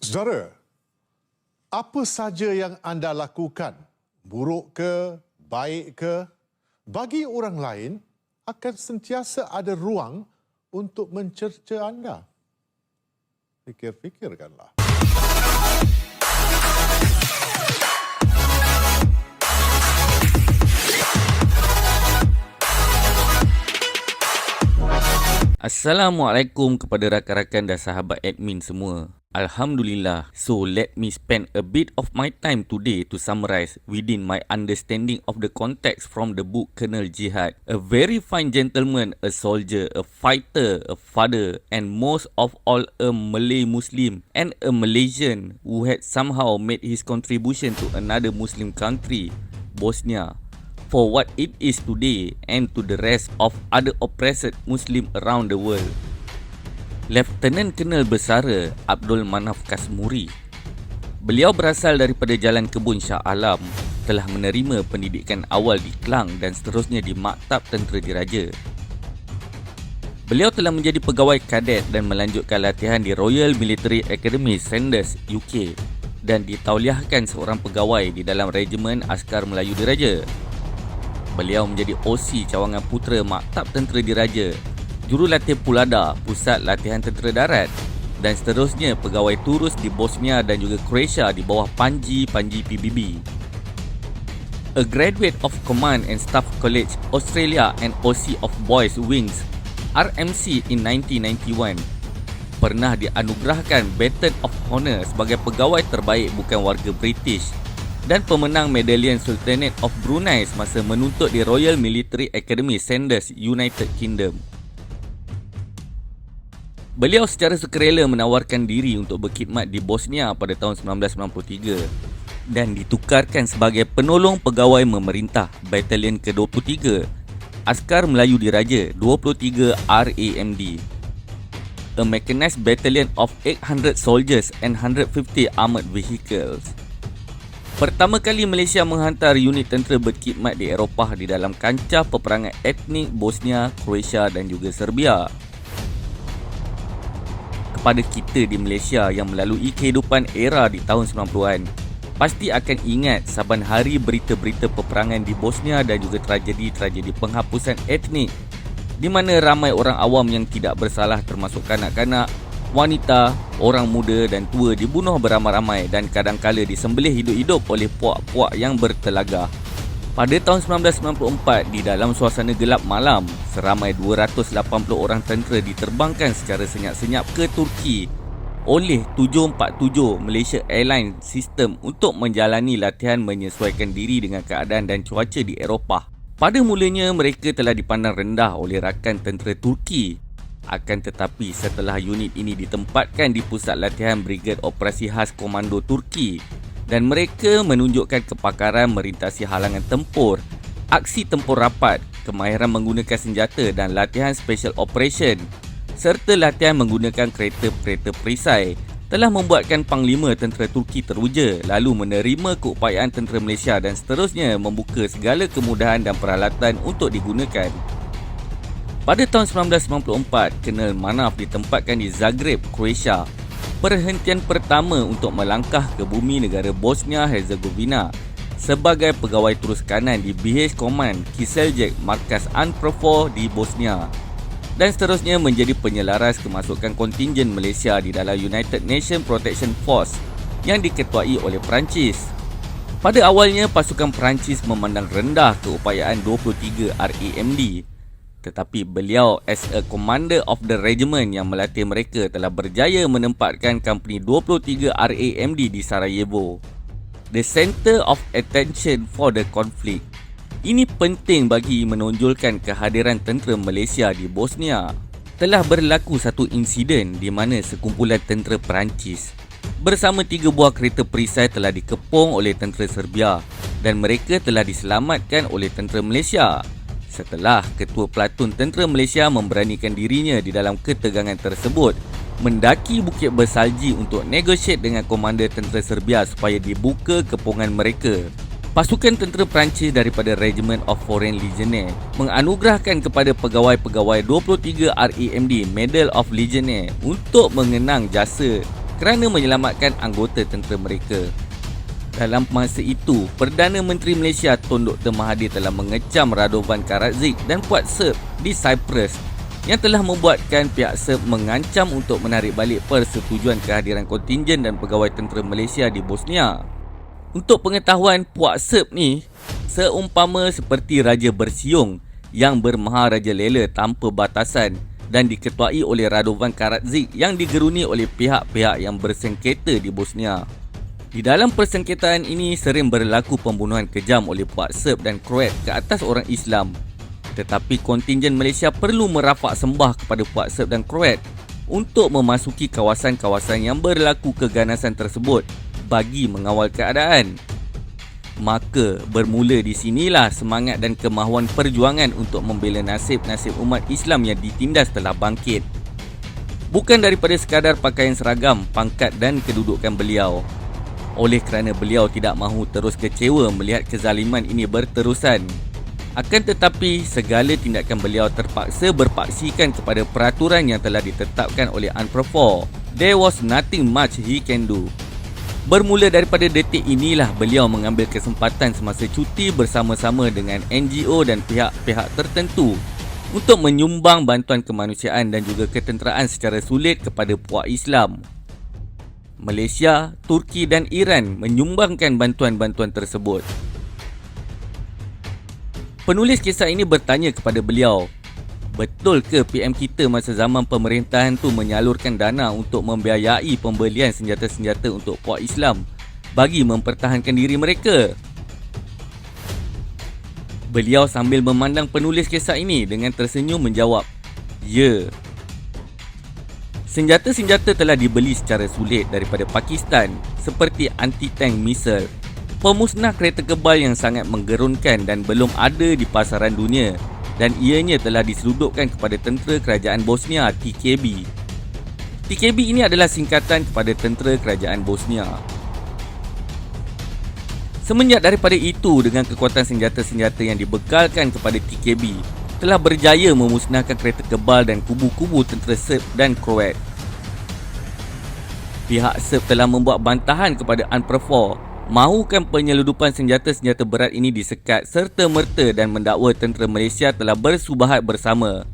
Saudara, apa saja yang anda lakukan, buruk ke, baik ke, bagi orang lain akan sentiasa ada ruang untuk mencerca anda. Fikir-fikirkanlah. Assalamualaikum kepada rakan-rakan dan sahabat admin semua. Alhamdulillah. So let me spend a bit of my time today to summarize within my understanding of the context from the book Colonel Jihad. A very fine gentleman, a soldier, a fighter, a father, and most of all a Malay Muslim and a Malaysian who had somehow made his contribution to another Muslim country, Bosnia, for what it is today and to the rest of other oppressed Muslim around the world. Lieutenant Colonel Bersara Abdul Manaf Kasmuri. Beliau berasal daripada Jalan Kebun Shah Alam, telah menerima pendidikan awal di Klang dan seterusnya di Maktab Tentera Diraja. Beliau telah menjadi pegawai kadet dan melanjutkan latihan di Royal Military Academy Sandhurst, UK dan ditauliahkan seorang pegawai di dalam Regimen Askar Melayu Diraja. Beliau menjadi OC Cawangan Putera Maktab Tentera Diraja, Jurulatih Pulada Pusat Latihan Tentera Darat dan seterusnya pegawai turus di Bosnia dan juga Croatia di bawah Panji PBB. A graduate of Command and Staff College Australia and OC of Boys Wings RMC in 1991. Pernah dianugerahkan Baton of Honour sebagai pegawai terbaik bukan warga British dan pemenang Medallion Sultanate of Brunei semasa menuntut di Royal Military Academy Sandhurst, United Kingdom. Beliau secara sukarela menawarkan diri untuk berkhidmat di Bosnia pada tahun 1993 dan ditukarkan sebagai penolong pegawai memerintah Batalion ke-23 Askar Melayu Diraja 23 RAMD, a mechanized battalion of 800 soldiers and 150 armoured vehicles. Pertama kali Malaysia menghantar unit tentera berkhidmat di Eropah di dalam kancah peperangan etnik Bosnia, Croatia dan juga Serbia. Kepada kita di Malaysia yang melalui kehidupan era di tahun 90-an, pasti akan ingat saban hari berita-berita peperangan di Bosnia dan juga tragedi-tragedi penghapusan etnik di mana ramai orang awam yang tidak bersalah termasuk kanak-kanak, wanita, orang muda dan tua dibunuh beramai-ramai dan kadang-kala disembelih hidup-hidup oleh puak-puak yang bertelagah. Pada tahun 1994, di dalam suasana gelap malam, seramai 280 orang tentera diterbangkan secara senyap-senyap ke Turki oleh 747 Malaysia Airlines System untuk menjalani latihan menyesuaikan diri dengan keadaan dan cuaca di Eropah. Pada mulanya, mereka telah dipandang rendah oleh rakan tentera Turki. Akan tetapi setelah unit ini ditempatkan di pusat latihan Brigade Operasi Khas Komando Turki dan mereka menunjukkan kepakaran merintasi halangan tempur, aksi tempur rapat, kemahiran menggunakan senjata dan latihan special operation serta latihan menggunakan kereta-kereta perisai telah membuatkan Panglima Tentera Turki teruja lalu menerima keupayaan tentera Malaysia dan seterusnya membuka segala kemudahan dan peralatan untuk digunakan. Pada tahun 1994, Colonel Manaf ditempatkan di Zagreb, Croatia, perhentian pertama untuk melangkah ke bumi negara Bosnia-Herzegovina sebagai pegawai terus kanan di BH Command Kiseljak Markas Unprofor di Bosnia dan seterusnya menjadi penyelaras kemasukan kontingen Malaysia di dalam United Nations Protection Force yang diketuai oleh Perancis. Pada awalnya, pasukan Perancis memandang rendah keupayaan 23 RAMD, tetapi beliau as a commander of the regiment yang melatih mereka telah berjaya menempatkan company 23 RAMD di Sarajevo, the center of attention for the conflict. Ini penting bagi menonjolkan kehadiran tentera Malaysia di Bosnia. Telah berlaku satu insiden di mana sekumpulan tentera Perancis bersama 3 buah kereta perisai telah dikepung oleh tentera Serbia dan mereka telah diselamatkan oleh tentera Malaysia. Setelah Ketua Pelatun Tentera Malaysia memberanikan dirinya di dalam ketegangan tersebut, mendaki Bukit Bersalji untuk negotiate dengan Komander Tentera Serbia supaya dibuka kepungan mereka. Pasukan tentera Perancis daripada Regiment of Foreign Legionnaires menganugerahkan kepada pegawai-pegawai 23 RAMD Medal of Legionnaires untuk mengenang jasa kerana menyelamatkan anggota tentera mereka. Dalam masa itu, Perdana Menteri Malaysia Tun Dr. Mahathir telah mengecam Radovan Karadzic dan puak Serb di Cyprus yang telah membuatkan pihak Serb mengancam untuk menarik balik persetujuan kehadiran kontingen dan pegawai tentera Malaysia di Bosnia. Untuk pengetahuan, puak Serb ni seumpama seperti Raja Bersiung yang bermaharajalela tanpa batasan dan diketuai oleh Radovan Karadzic yang digeruni oleh pihak-pihak yang bersengketa di Bosnia. Di dalam persengketaan ini sering berlaku pembunuhan kejam oleh puak Serb dan Kroat ke atas orang Islam. Tetapi kontingen Malaysia perlu merafak sembah kepada puak Serb dan Kroat untuk memasuki kawasan-kawasan yang berlaku keganasan tersebut bagi mengawal keadaan. Maka bermula di sinilah semangat dan kemahuan perjuangan untuk membela nasib-nasib umat Islam yang ditindas telah bangkit. Bukan daripada sekadar pakaian seragam, pangkat dan kedudukan beliau. Oleh kerana beliau tidak mahu terus kecewa melihat kezaliman ini berterusan. Akan tetapi, segala tindakan beliau terpaksa berpaksikan kepada peraturan yang telah ditetapkan oleh UNPROFOR. There was nothing much he can do. Bermula daripada detik inilah beliau mengambil kesempatan semasa cuti bersama-sama dengan NGO dan pihak-pihak tertentu untuk menyumbang bantuan kemanusiaan dan juga ketenteraan secara sulit kepada puak Islam. Malaysia, Turki dan Iran menyumbangkan bantuan-bantuan tersebut. Penulis kisah ini bertanya kepada beliau, betul ke PM kita masa zaman pemerintahan tu menyalurkan dana untuk membiayai pembelian senjata-senjata untuk puak Islam bagi mempertahankan diri mereka? Beliau sambil memandang penulis kisah ini dengan tersenyum menjawab, ya. Senjata-senjata telah dibeli secara sulit daripada Pakistan seperti anti-tank misal, pemusnah kereta kebal yang sangat menggerunkan dan belum ada di pasaran dunia, dan ianya telah diseludupkan kepada tentera kerajaan Bosnia TKB. TKB ini adalah singkatan kepada tentera kerajaan Bosnia. Semenjak daripada itu, dengan kekuatan senjata-senjata yang dibekalkan kepada TKB, telah berjaya memusnahkan kereta kebal dan kubu-kubu tentera Serb dan Kroat. Pihak Serb telah membuat bantahan kepada UNPROFOR mahukan penyeludupan senjata-senjata berat ini disekat serta-merta dan mendakwa tentera Malaysia telah bersubahat bersama.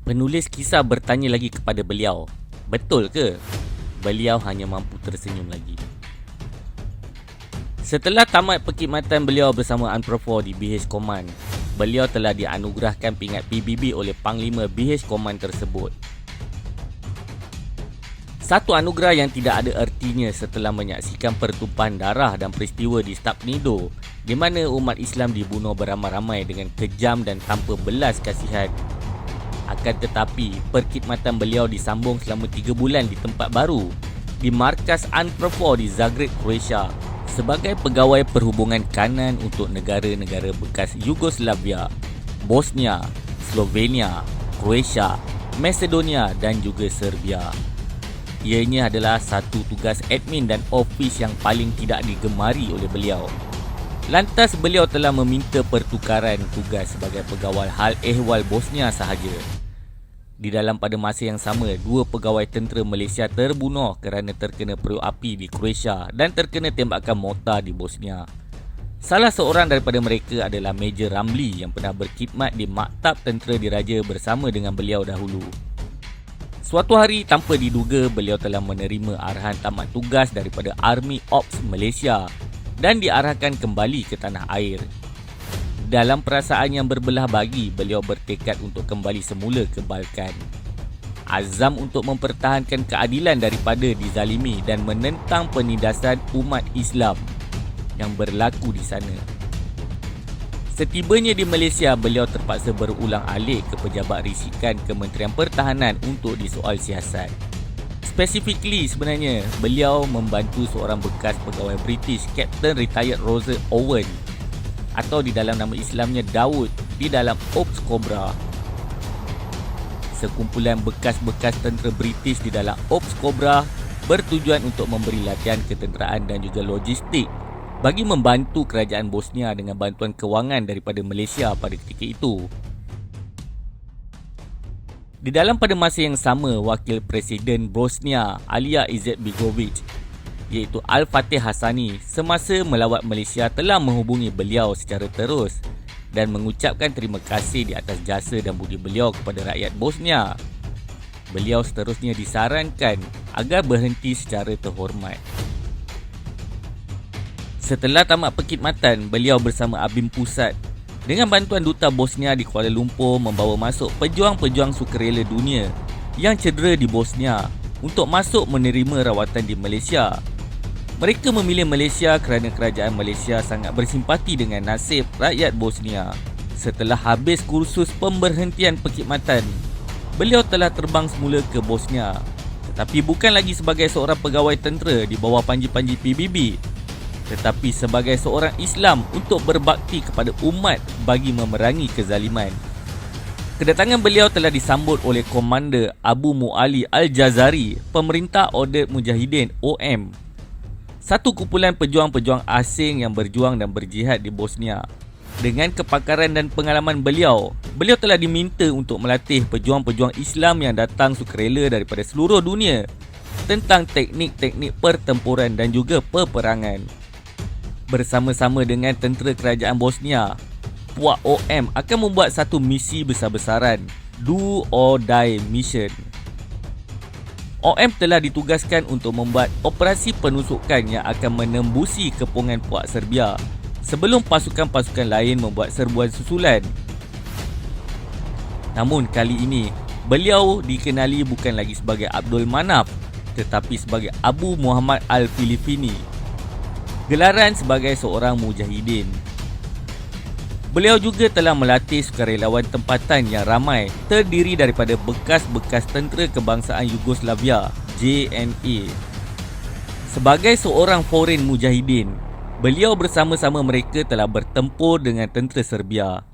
Penulis kisah bertanya lagi kepada beliau, betul ke? Beliau hanya mampu tersenyum lagi. Setelah tamat perkhidmatan beliau bersama UNPROFOR di BH Command, beliau telah dianugerahkan pingat PBB oleh Panglima BH Command tersebut. Satu anugerah yang tidak ada ertinya setelah menyaksikan pertumpahan darah dan peristiwa di Stapnido di mana umat Islam dibunuh beramai-ramai dengan kejam dan tanpa belas kasihan. Akan tetapi, perkhidmatan beliau disambung selama 3 bulan di tempat baru, di markas UNPROFOR di Zagreb, Croatia, sebagai pegawai perhubungan kanan untuk negara-negara bekas Yugoslavia, Bosnia, Slovenia, Croatia, Macedonia dan juga Serbia. Ianya adalah satu tugas admin dan ofis yang paling tidak digemari oleh beliau. Lantas beliau telah meminta pertukaran tugas sebagai pegawai hal ehwal Bosnia sahaja. Di dalam pada masa yang sama, 2 pegawai tentera Malaysia terbunuh kerana terkena periuk api di Croatia dan terkena tembakan mortar di Bosnia. Salah seorang daripada mereka adalah Major Ramli yang pernah berkhidmat di Maktab Tentera Diraja bersama dengan beliau dahulu. Suatu hari, tanpa diduga, beliau telah menerima arahan tamat tugas daripada Army Ops Malaysia dan diarahkan kembali ke tanah air. Dalam perasaan yang berbelah bagi, beliau bertekad untuk kembali semula ke Balkan. Azam untuk mempertahankan keadilan daripada dizalimi dan menentang penindasan umat Islam yang berlaku di sana. Setibanya di Malaysia, beliau terpaksa berulang-alik ke pejabat risikan Kementerian Pertahanan untuk disoal siasat. Specifically sebenarnya, beliau membantu seorang bekas pegawai British, Captain Retired Roger Owen, atau di dalam nama Islamnya Daud, di dalam Ops Cobra. Sekumpulan bekas-bekas tentera British di dalam Ops Cobra bertujuan untuk memberi latihan ketenteraan dan juga logistik bagi membantu kerajaan Bosnia dengan bantuan kewangan daripada Malaysia pada ketika itu. Di dalam pada masa yang sama, Wakil Presiden Bosnia Alija Izetbegovic iaitu Al-Fatih Hassani semasa melawat Malaysia telah menghubungi beliau secara terus dan mengucapkan terima kasih di atas jasa dan budi beliau kepada rakyat Bosnia. Beliau seterusnya disarankan agar berhenti secara terhormat. Setelah tamat perkhidmatan, beliau bersama Abim Pusat dengan bantuan Duta Bosnia di Kuala Lumpur membawa masuk pejuang-pejuang sukarela dunia yang cedera di Bosnia untuk masuk menerima rawatan di Malaysia. Mereka memilih Malaysia kerana kerajaan Malaysia sangat bersimpati dengan nasib rakyat Bosnia. Setelah habis kursus pemberhentian perkhidmatan, beliau telah terbang semula ke Bosnia, tetapi bukan lagi sebagai seorang pegawai tentera di bawah panji-panji PBB, tetapi sebagai seorang Islam untuk berbakti kepada umat bagi memerangi kezaliman. Kedatangan beliau telah disambut oleh Komander Abu Muali Al-Jazari, Pemerintah Order Mujahidin OM, satu kumpulan pejuang-pejuang asing yang berjuang dan berjihad di Bosnia. Dengan kepakaran dan pengalaman beliau telah diminta untuk melatih pejuang-pejuang Islam yang datang sukarela daripada seluruh dunia tentang teknik-teknik pertempuran dan juga peperangan. Bersama-sama dengan tentera kerajaan Bosnia, Puak OM akan membuat satu misi besar-besaran, Do or Die Mission. OM telah ditugaskan untuk membuat operasi penusukan yang akan menembusi kepungan Puak Serbia sebelum pasukan-pasukan lain membuat serbuan susulan. Namun kali ini, beliau dikenali bukan lagi sebagai Abdul Manaf tetapi sebagai Abu Muhammad Al-Filipini, gelaran sebagai seorang mujahidin. Beliau juga telah melatih sukarelawan tempatan yang ramai terdiri daripada bekas-bekas tentera kebangsaan Yugoslavia JNA. Sebagai seorang foreign mujahidin, beliau bersama-sama mereka telah bertempur dengan tentera Serbia.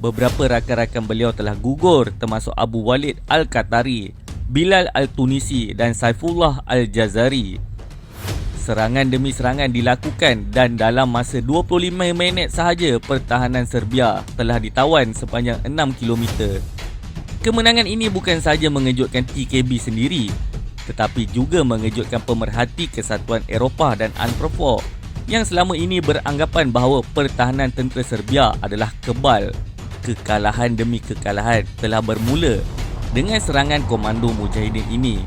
Beberapa rakan-rakan beliau telah gugur termasuk Abu Walid Al-Qatari, Bilal Al-Tunisi dan Saifullah Al-Jazari. Serangan demi serangan dilakukan dan dalam masa 25 minit sahaja pertahanan Serbia telah ditawan sepanjang 6 km. Kemenangan ini bukan sahaja mengejutkan TKB sendiri tetapi juga mengejutkan pemerhati Kesatuan Eropah dan UNPROFOR yang selama ini beranggapan bahawa pertahanan tentera Serbia adalah kebal. Kekalahan demi kekalahan telah bermula dengan serangan komando mujahidin ini.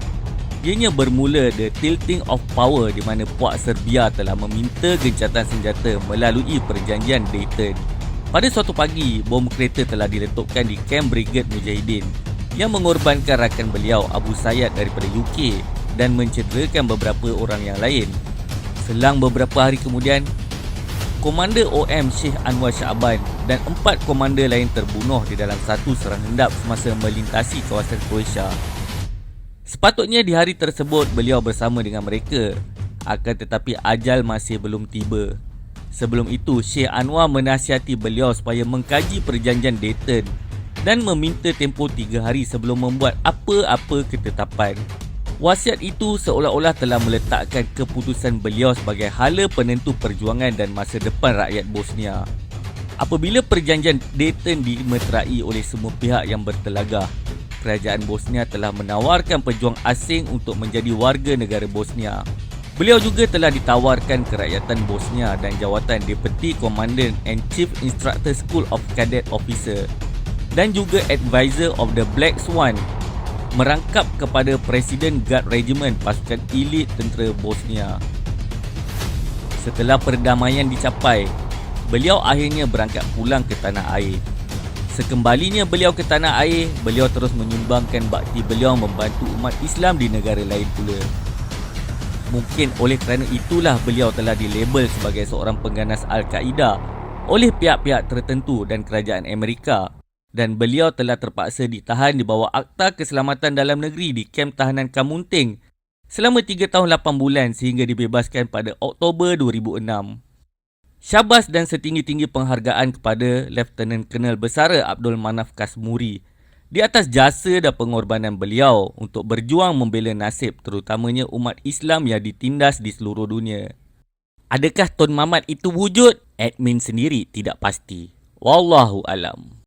Ianya bermula the tilting of power di mana Puak Serbia telah meminta gencatan senjata melalui perjanjian Dayton. Pada suatu pagi, bom kereta telah diletupkan di kamp Brigade Mujahidin yang mengorbankan rakan beliau Abu Sayyad daripada UK dan mencederakan beberapa orang yang lain. Selang beberapa hari kemudian, Komander OM Sheikh Anwar Shaaban dan 4 komander lain terbunuh di dalam satu serang hendap semasa melintasi kawasan Croatia. Sepatutnya di hari tersebut beliau bersama dengan mereka, akan tetapi ajal masih belum tiba. Sebelum itu, Sheikh Anwar menasihati beliau supaya mengkaji perjanjian Dayton dan meminta tempoh 3 hari sebelum membuat apa-apa ketetapan. Wasiat itu seolah-olah telah meletakkan keputusan beliau sebagai hala penentu perjuangan dan masa depan rakyat Bosnia. Apabila perjanjian Dayton dimeterai oleh semua pihak yang bertelagah, kerajaan Bosnia telah menawarkan pejuang asing untuk menjadi warga negara Bosnia. Beliau juga telah ditawarkan kerakyatan Bosnia dan jawatan Deputy Commandant and Chief Instructor School of Cadet Officer dan juga Advisor of the Black Swan, merangkap kepada Presiden Guard Regiment pasukan elit tentera Bosnia. Setelah perdamaian dicapai, beliau akhirnya berangkat pulang ke tanah air. Sekembalinya beliau ke tanah air, beliau terus menyumbangkan bakti beliau membantu umat Islam di negara lain pula. Mungkin oleh kerana itulah beliau telah dilabel sebagai seorang pengganas Al-Qaeda oleh pihak-pihak tertentu dan kerajaan Amerika, dan beliau telah terpaksa ditahan di bawah Akta Keselamatan Dalam Negeri di kamp tahanan Kamunting selama 3 tahun 8 bulan sehingga dibebaskan pada Oktober 2006. Syabas dan setinggi-tinggi penghargaan kepada Lieutenant Colonel Besara Abdul Manaf Kasmuri di atas jasa dan pengorbanan beliau untuk berjuang membela nasib terutamanya umat Islam yang ditindas di seluruh dunia. Adakah Tun Mamat itu wujud? Admin sendiri tidak pasti. Wallahu alam.